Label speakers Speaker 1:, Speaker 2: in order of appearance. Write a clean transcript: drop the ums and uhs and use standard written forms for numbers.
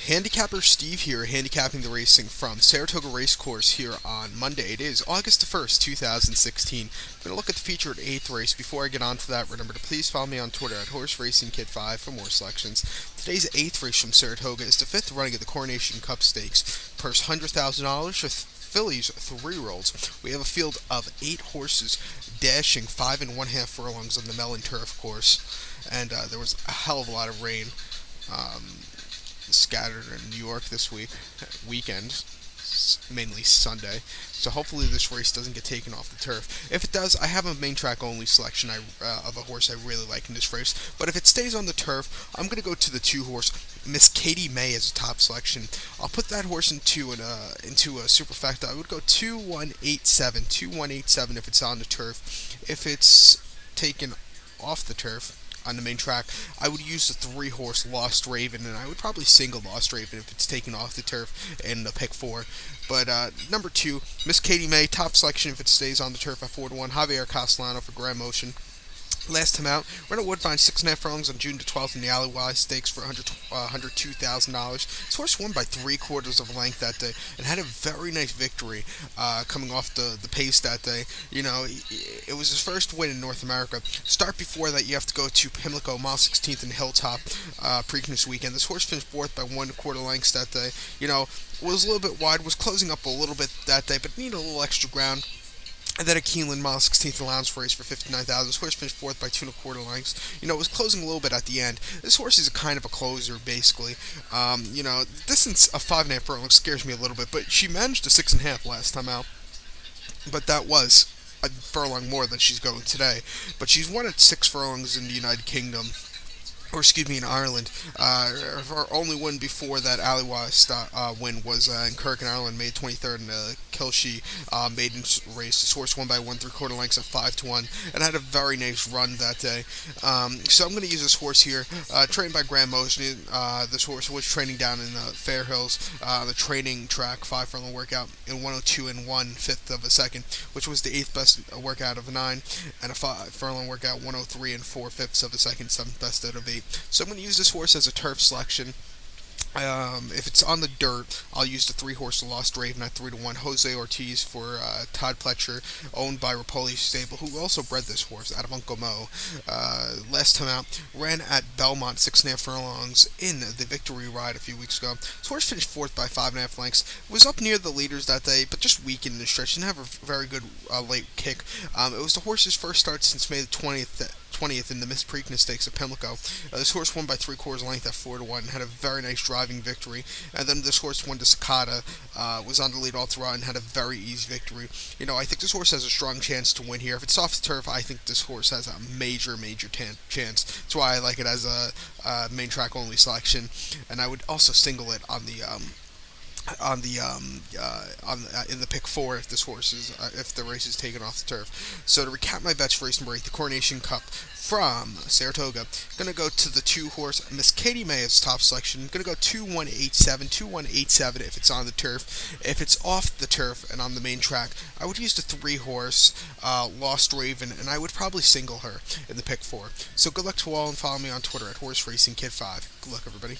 Speaker 1: Handicapper Steve here, handicapping the racing from Saratoga Racecourse here on Monday. It is August the 1st, 2016. I'm going to look at the featured 8th race. Before I get on to that, remember to please follow me on Twitter at HorseRacingKid5 for more selections. Today's 8th race from Saratoga is the 5th running of the Coronation Cup Stakes. Purse $100,000 for fillies 3-year-olds. We have a field of 8 horses dashing 5 1/2 furlongs on the Mellon Turf course. And there was a hell of a lot of rain. Scattered in New York this weekend, mainly Sunday. So hopefully this race doesn't get taken off the turf. If it does, I have a main track only selection of a horse I really like in this race. But if it stays on the turf, I'm going to go to the 2-horse Miss Katie May as a top selection. I'll put that horse into a superfecta. I would go 2-1-8-7, 2-1-8-7 if it's on the turf. If it's taken off the turf on the main track, I would use the 3-horse Lost Raven, and I would probably single Lost Raven if it's taken off the turf in the pick 4. But number 2, Miss Katie May, top selection if it stays on the turf at 4-1. Javier Castellano for Grand Motion. Last time out, ran a Woodbine 6.5 furlongs on June the 12th in the Alleyway Stakes for $102,000. This horse won by 3/4 of a length that day and had a very nice victory coming off the pace that day. You know, it was his first win in North America. Start before that, you have to go to Pimlico, mile 16th and Hilltop Preakness weekend. This horse finished 4th by 1/4 lengths that day. You know, was a little bit wide, was closing up a little bit that day, but needed a little extra ground. And then at Keeneland, mile 16th allowance race for $59,000. This horse finished 4th by 2 1/4 lengths. You know, it was closing a little bit at the end. This horse is a kind of a closer, basically. You know, the distance of 5.5 furlongs scares me a little bit, but she managed a 6.5 last time out. But that was a furlong more than she's going today. But she's won at 6 furlongs in the United Kingdom. Or excuse me, in Ireland. Her only win before that Alleyway win was in Kirk in Ireland, May 23rd in the Kilshee maiden race. This horse won by 1 3/4 lengths at 5-1 and had a very nice run that day. So I'm going to use this horse here, trained by Grand Motion. This horse was training down in Fair Hills, the training track, 5-furlong workout in 102 1/5 of a second, which was the 8th best workout of 9, and a 5-furlong workout 103 4/5 of a second, 7th best out of 8. So I'm going to use this horse as a turf selection. If it's on the dirt, I'll use the 3-horse Lost Raven at 3-1. Jose Ortiz for Todd Pletcher, owned by Rapoli Stable, who also bred this horse out of Uncle Mo. Last time out, ran at Belmont 6.5 furlongs in the Victory Ride a few weeks ago. This horse finished 4th by 5.5 lengths. Was up near the leaders that day, but just weak in the stretch. Didn't have a very good late kick. It was the horse's first start since May the 20th in the Miss Preakness Stakes at Pimlico. This horse won by 3/4 length at 4-1 and had a very nice driving victory. And then this horse won to Cicada, was on the lead all throughout and had a very easy victory. You know, I think this horse has a strong chance to win here. If it's off the turf, I think this horse has a major chance. That's why I like it as a main track only selection. And I would also single it on the in the pick 4 if this horse is if the race is taken off the turf. So to recap my bets for race number 8, the Coronation Cup from Saratoga, gonna go to the 2-horse Miss Katie May as top selection. Gonna go 2-1-8-7, 2-1-8-7 if it's on the turf. If it's off the turf and on the main track, I would use the 3-horse Lost Raven, and I would probably single her in the pick 4. So good luck to all, and follow me on Twitter at HorseRacingKid5. Good luck, everybody.